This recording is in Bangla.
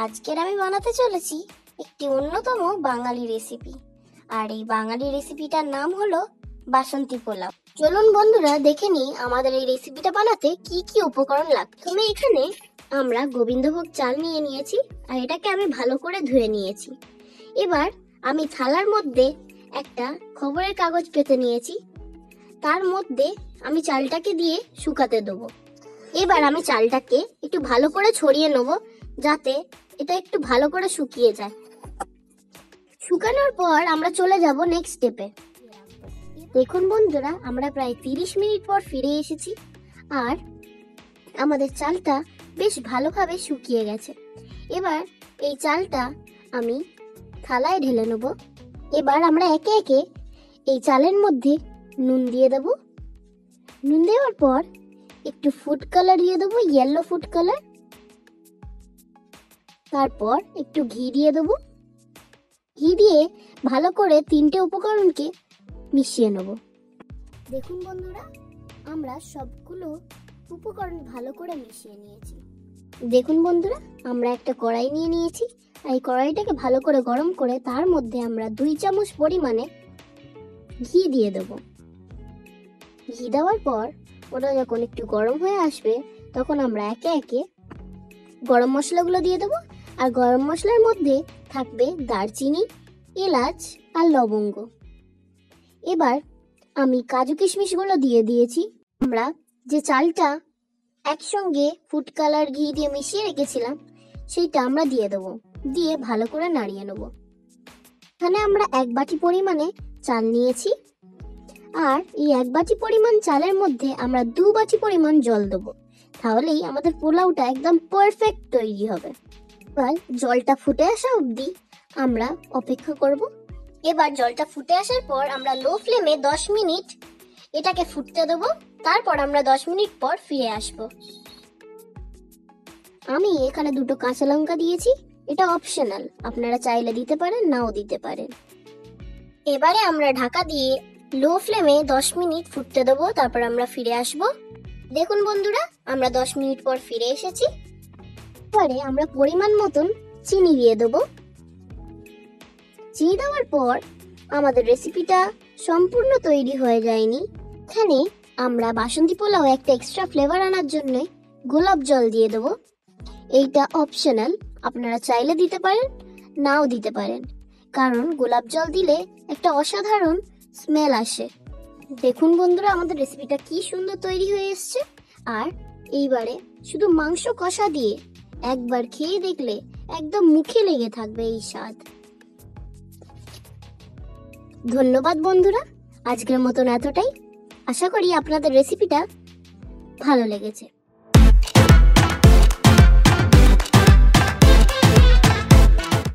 আজকের আমি বানাতে চলেছি একটি অন্যতম বাঙালি রেসিপি। আর এই বাঙালি রেসিপিটার নাম হলো বাসন্তী পোলাও। চলুন বন্ধুরা দেখে নিই আমাদের এই রেসিপিটা বানাতে কি কি উপকরণ লাগবে। প্রথমে এখানে আমরা গোবিন্দভোগ চাল নিয়ে নিয়েছি আর এটাকে আমি ভালো করে ধুয়ে নিয়েছি। এবার আমি থালার মধ্যে একটা খবরের কাগজ পেতে নিয়েছি, তার মধ্যে আমি চালটাকে দিয়ে শুকাতে দেবো। এবার আমি চালটাকে একটু ভালো করে ছড়িয়ে নেব যাতে এটা একটু ভালো করে শুকিয়ে যায়। শুকানোর পর আমরা চলে যাব নেক্সট স্টেপে। দেখুন বন্ধুরা, আমরা প্রায় 30 মিনিট পর ফিরে এসেছি আর আমাদের চালটা বেশ ভালোভাবে শুকিয়ে গেছে। এবার এই চালটা আমি থালায় ঢেলে নেব। এবার আমরা একে একে এই চালের মধ্যে নুন দিয়ে দেব। নুন দেওয়ার পর একটু ফুড কালার দিয়ে দেবো, ইয়েলো ফুড কালার। তারপর একটু ঘি দিয়ে দেবো। ঘি দিয়ে ভালো করে তিনটে উপকরণকে মিশিয়ে নেব। দেখুন বন্ধুরা, আমরা সবগুলো উপকরণ ভালো করে মিশিয়ে নিয়েছি। দেখুন বন্ধুরা, আমরা একটা কড়াই নিয়ে নিয়েছি আর এই কড়াইটাকে ভালো করে গরম করে তার মধ্যে আমরা 2 চামচ পরিমাণে ঘি দিয়ে দেব। ঘি দেওয়ার পর ওটা যখন একটু গরম হয়ে আসবে তখন আমরা একে একে গরম মশলাগুলো দিয়ে দেবো। আর গরম মশলার মধ্যে থাকবে দারচিনি, এলাচ আর লবঙ্গ। এবার আমি কাজু কিশমিশগুলো দিয়ে দিয়েছি। আমরা যে চালটা একসঙ্গে ফুড কালার ঘি দিয়ে মিশিয়ে রেখেছিলাম সেইটা আমরা দিয়ে দেবো, দিয়ে ভালো করে নাড়িয়ে নেব। এখানে আমরা 1 বাটি পরিমাণে চাল নিয়েছি আর এই 1 বাটি পরিমাণ চালের মধ্যে আমরা 2 বাটি পরিমাণ জল দেবো, তাহলেই আমাদের পোলাওটা একদম পারফেক্ট তৈরি হবে। এবার জলটা ফুটে আসা অবধি আমরা অপেক্ষা করব। এবার জলটা ফুটে আসার পর আমরা লো ফ্লেমে 10 মিনিট এটাকে ফুটতে দেবো। তারপর আমরা 10 মিনিট পর ফিরে আসব। আমি এখানে 2টো কাঁচা লঙ্কা দিয়েছি, এটা অপশনাল, আপনারা চাইলে দিতে পারেন নাও দিতে পারেন। এবারে আমরা ঢাকা দিয়ে লো ফ্লেমে 10 মিনিট ফুটতে দেবো, তারপর আমরা ফিরে আসব। দেখুন বন্ধুরা, আমরা 10 মিনিট পর ফিরে এসেছি। এবারে আমরা পরিমাণ মতন চিনি দিয়ে দেবো। চিনি দেওয়ার পর আমাদের রেসিপিটা সম্পূর্ণ তৈরি হয়ে যায়নি। এখানে আমরা বাসন্তী পোলাও একটা এক্সট্রা ফ্লেভার আনার জন্য গোলাপ জল দিয়ে দেবো। এইটা অপশনাল, আপনারা চাইলে দিতে পারেন নাও দিতে পারেন, কারণ গোলাপ জল দিলে একটা অসাধারণ স্মেল আসে। দেখুন বন্ধুরা, আমাদের রেসিপিটা কি সুন্দর তৈরি হয়ে এসছে। আর এইবারে শুধু মাংস কষা দিয়ে একবার খেয়ে দেখলে একদম মুখে লেগে থাকবে এই স্বাদ। ধন্যবাদ বন্ধুরা, আজকের মতন এতটাই। আশা করি আপনাদের রেসিপিটা ভালো লেগেছে।